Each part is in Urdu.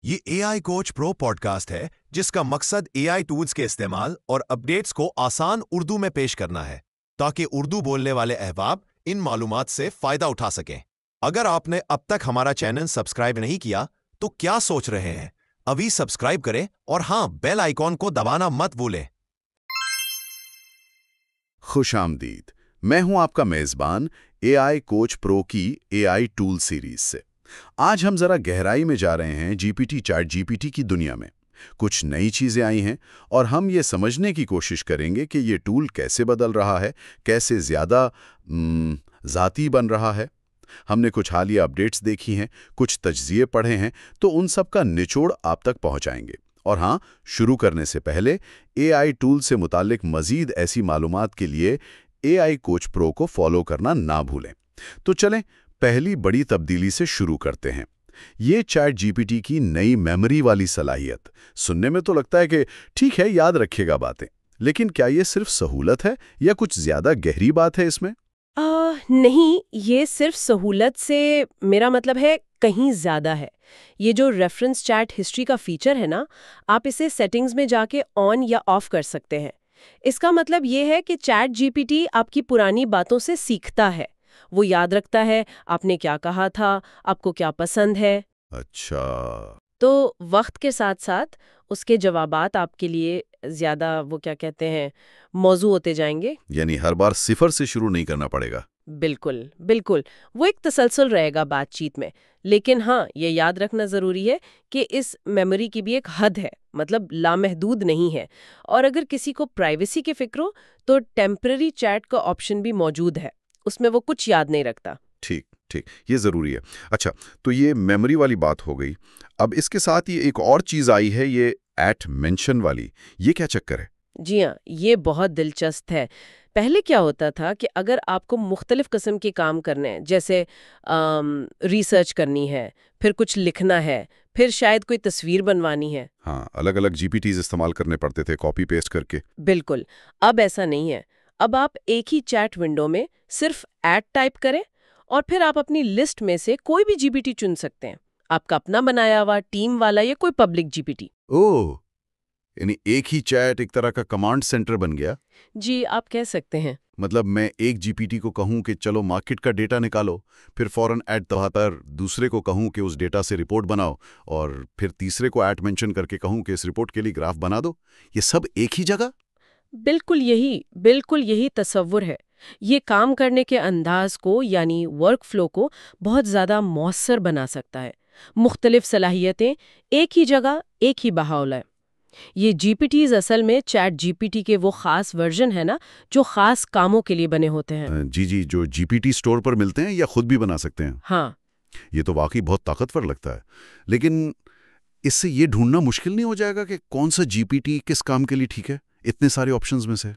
یہ اے آئی کوچ پرو پوڈکاسٹ ہے جس کا مقصد اے آئی ٹولز کے استعمال اور اپڈیٹس کو آسان اردو میں پیش کرنا ہے تاکہ اردو بولنے والے احباب ان معلومات سے فائدہ اٹھا سکیں۔ اگر آپ نے اب تک ہمارا چینل سبسکرائب نہیں کیا تو کیا سوچ رہے ہیں؟ ابھی سبسکرائب کریں اور ہاں، بیل آئیکن کو دبانا مت بھولیں۔ خوش آمدید، میں ہوں آپ کا میزبان اے آئی کوچ پرو کی اے آئی ٹول سیریز سے۔ آج ہم ذرا گہرائی میں جا رہے ہیں چیٹ جی پی ٹی کی دنیا میں۔ کچھ نئی چیزیں آئی ہیں اور ہم یہ سمجھنے کی کوشش کریں گے کہ یہ ٹول کیسے بدل رہا ہے، کیسے زیادہ ذاتی بن رہا ہے۔ ہم نے کچھ حالیہ اپڈیٹس دیکھی ہیں، کچھ تجزیے پڑھے ہیں، تو ان سب کا نچوڑ آپ تک پہنچائیں گے۔ اور ہاں، شروع کرنے سے پہلے اے آئی ٹول سے متعلق مزید ایسی معلومات کے لیے اے آئی کوچ پرو کو فالو کرنا نہ بھولیں۔ تو چلیں پہلی بڑی تبدیلی سے شروع کرتے ہیں۔ یہ چیٹ جی پی ٹی کی نئی میموری والی صلاحیت۔ سننے میں تو لگتا ہے کہ ٹھیک ہے، یاد رکھے گا باتیں، لیکن کیا یہ صرف سہولت ہے یا کچھ زیادہ گہری بات ہے اس میں؟ نہیں، یہ صرف سہولت سے میرا مطلب ہے کہیں زیادہ ہے۔ یہ جو ریفرنس چیٹ ہسٹری کا فیچر ہے نا، آپ اسے سیٹنگز میں جا کے آن یا آف کر سکتے ہیں۔ اس کا مطلب یہ ہے کہ چیٹ جی پی ٹی آپ کی پرانی باتوں سے سیکھتا ہے، وہ یاد رکھتا ہے آپ نے کیا کہا تھا، آپ کو کیا پسند ہے۔ اچھا، تو وقت کے ساتھ ساتھ اس کے جوابات آپ کے لیے زیادہ وہ کیا کہتے ہیں موزوں ہوتے جائیں گے۔ یعنی ہر بار صفر سے شروع نہیں کرنا پڑے گا۔ بالکل بالکل، وہ ایک تسلسل رہے گا بات چیت میں۔ لیکن ہاں، یہ یاد رکھنا ضروری ہے کہ اس میموری کی بھی ایک حد ہے، مطلب لامحدود نہیں ہے۔ اور اگر کسی کو پرائیویسی کی فکر ہو تو ٹیمپرری چیٹ کا آپشن بھی موجود ہے، اس میں وہ کچھ یاد نہیں رکھتا۔ ٹھیک، یہ ضروری ہے۔ اچھا، تو یہ میموری والی بات ہو گئی۔ اب اس کے ساتھ یہ ایک اور چیز آئی ہے، یہ ایٹ مینشن والی۔ یہ کیا چکر ہے؟ جی ہاں، یہ بہت دلچسپ ہے۔ پہلے کیا ہوتا تھا کہ اگر آپ کو مختلف قسم کے کام کرنے ہیں، جیسے ریسرچ کرنی ہے، پھر کچھ لکھنا ہے، پھر شاید کوئی تصویر بنوانی ہے، ہاں، الگ الگ جی پی ٹیز استعمال کرنے پڑتے تھے کاپی پیسٹ کر کے۔ بالکل، اب ایسا نہیں ہے۔ اب آپ ایک ہی چیٹ ونڈو میں صرف ایٹ ٹائپ کریں اور پھر آپ اپنی لسٹ میں سے کوئی بھی جی پی ٹی چن سکتے ہیں، آپ کا اپنا بنایا ہوا، ٹیم والا یا کوئی پبلک جی پی ٹی۔ اوہ، یعنی ایک ہی چیٹ ایک طرح کا کمانڈ سینٹر بن گیا۔ جی، آپ کہہ سکتے ہیں۔ مطلب میں ایک جی پی ٹی کو کہوں کہ چلو مارکیٹ کا ڈیٹا نکالو، پھر فوراً ایٹ دبا کر دوسرے کو کہوں کہ اس ڈیٹا سے رپورٹ بناؤ، اور پھر تیسرے کو ایٹ مینشن کر کے کہوں کہ اس رپورٹ کے لیے گراف بنا دو۔ یہ سب ایک ہی جگہ؟ بالکل یہی تصور ہے۔ یہ کام کرنے کے انداز کو یعنی ورک فلو کو بہت زیادہ مؤثر بنا سکتا ہے۔ مختلف صلاحیتیں ایک ہی جگہ، ایک ہی بہاول ہے۔ یہ جی پی ٹیز اصل میں چیٹ جی پی ٹی کے وہ خاص ورژن ہے نا، جو خاص کاموں کے لیے بنے ہوتے ہیں۔ جی، جو جی پی ٹی سٹور پر ملتے ہیں یا خود بھی بنا سکتے ہیں؟ ہاں، یہ تو واقعی بہت طاقتور لگتا ہے۔ لیکن اس سے یہ ڈھونڈنا مشکل نہیں ہو جائے گا کہ کون سا جی پی ٹی کس کام کے لیے ٹھیک ہے، اتنے سارے آپشنز میں سے؟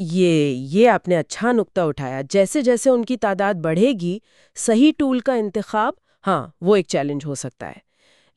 یہ آپ نے اچھا نقطہ اٹھایا۔ جیسے جیسے ان کی تعداد بڑھے گی، صحیح ٹول کا انتخاب، ہاں، وہ ایک چیلنج ہو سکتا ہے۔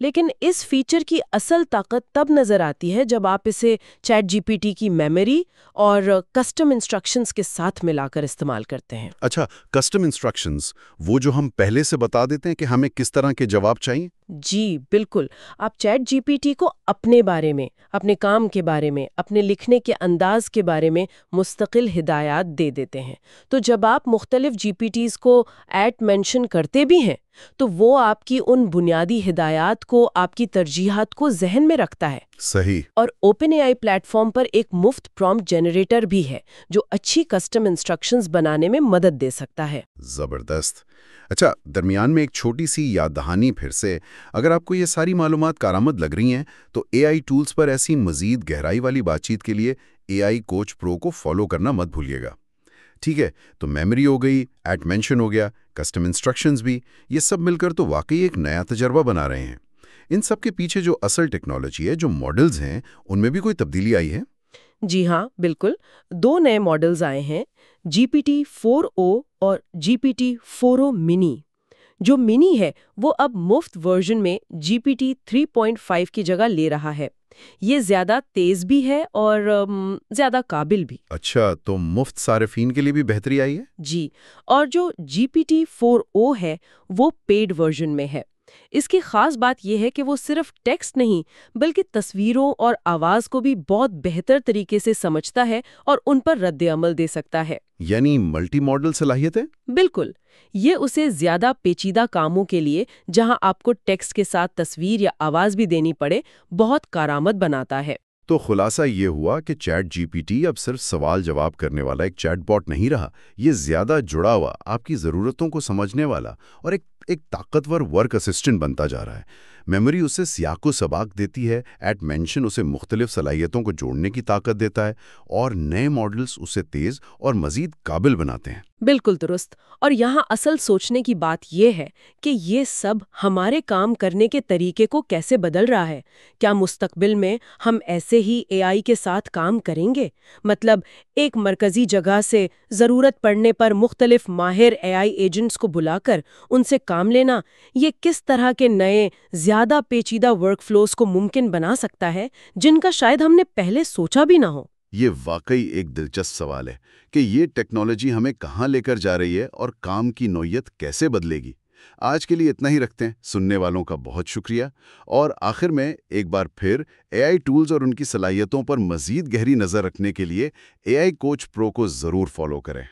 لیکن اس فیچر کی اصل طاقت تب نظر آتی ہے جب آپ اسے چیٹ جی پی ٹی کی میموری اور کسٹم انسٹرکشنز کے ساتھ ملا کر استعمال کرتے ہیں۔ اچھا، کسٹم انسٹرکشنز، وہ جو ہم پہلے سے بتا دیتے ہیں کہ ہمیں کس طرح کے جواب چاہیے؟ جی بالکل، آپ چیٹ جی پی ٹی کو اپنے بارے میں، اپنے کام کے بارے میں، اپنے لکھنے کے انداز کے بارے میں مستقل ہدایات دے دیتے ہیں۔ تو جب آپ مختلف جی پی ٹیز کو ایٹ مینشن کرتے بھی ہیں تو وہ آپ کی ان بنیادی ہدایات کو، آپ کی ترجیحات کو ذہن میں رکھتا ہے۔ صحیح۔ اور اوپن اے آئی پلیٹ فارم پر ایک مفت پرومپٹ جنریٹر بھی ہے جو اچھی کسٹم انسٹرکشنز بنانے میں مدد دے سکتا ہے۔ زبردست۔ اچھا، درمیان میں ایک چھوٹی سی یاد دہانی پھر سے، اگر آپ کو یہ ساری معلومات کارآمد لگ رہی ہیں تو اے آئی ٹولز پر ایسی مزید گہرائی والی بات چیت کے لیے اے آئی کوچ پرو کو فالو کرنا مت بھولیے گا۔ ٹھیک ہے، تو میموری ہو گئی، ایٹ مینشن ہو گیا، کسٹم انسٹرکشنز بھی، یہ سب مل کر تو واقعی ایک نیا تجربہ بنا رہے ہیں۔ ان سب کے پیچھے جو اصل ٹیکنالوجی ہے، جو ماڈلز ہیں، ان میں بھی کوئی تبدیلی آئی ہے؟ جی ہاں، بالکل، 2 نئے ماڈلز آئے ہیں، جی پی ٹی 4o اور جی پی ٹی 4o منی۔ جو منی ہے وہ اب مفت ورژن میں جی پی ٹی 3.5 کی جگہ لے رہا ہے۔ یہ زیادہ تیز بھی ہے اور زیادہ قابل بھی۔ اچھا، تو مفت صارفین کے لیے بھی بہتری آئی ہے؟ جی، اور جو جی پی ٹی 4o ہے وہ پیڈ ورژن میں ہے۔ اس کی خاص بات یہ ہے کہ وہ صرف ٹیکسٹ نہیں بلکہ تصویروں اور آواز کو بھی بہت بہتر طریقے سے سمجھتا ہے اور ان پر رد عمل دے سکتا ہے۔ یعنی ملٹی ماڈل صلاحیتیں؟ بالکل، یہ اسے زیادہ پیچیدہ کاموں کے لیے جہاں آپ کو ٹیکسٹ کے ساتھ تصویر یا آواز بھی دینی پڑے بہت کارآمد بناتا ہے۔ تو خلاصہ یہ ہوا کہ چیٹ جی پی ٹی اب صرف سوال جواب کرنے والا ایک چیٹ باٹ نہیں رہا، یہ زیادہ جڑا ہوا، آپ کی ضرورتوں کو سمجھنے والا اور ایک طاقتور ورک اسسٹنٹ بنتا جا رہا ہے۔ میموری اسے سیاق و سباق دیتی ہے، ایٹ مینشن اسے مختلف صلاحیتوں کو جوڑنے کی طاقت دیتا ہے، اور نئے ماڈلز اسے تیز اور مزید قابل بناتے ہیں۔ بالکل درست۔ اور یہاں اصل سوچنے کی بات یہ ہے کہ یہ سب ہمارے کام کرنے کے طریقے کو کیسے بدل رہا ہے۔ کیا مستقبل میں ہم ایسے ہی اے آئی کے ساتھ کام کریں گے؟ مطلب ایک مرکزی جگہ سے ضرورت پڑنے پر مختلف ماہر اے آئی ایجنٹس کو بلا کر ان سے کام لینا، یہ کس طرح کے نئے زیادہ پیچیدہ ورک فلوز کو ممکن بنا سکتا ہے جن کا شاید ہم نے پہلے سوچا بھی نہ ہو؟ یہ واقعی ایک دلچسپ سوال ہے کہ یہ ٹیکنالوجی ہمیں کہاں لے کر جا رہی ہے اور کام کی نوعیت کیسے بدلے گی۔ آج کے لیے اتنا ہی رکھتے ہیں۔ سننے والوں کا بہت شکریہ، اور آخر میں ایک بار پھر اے آئی ٹولز اور ان کی صلاحیتوں پر مزید گہری نظر رکھنے کے لیے اے آئی کوچ پرو کو ضرور فالو کریں۔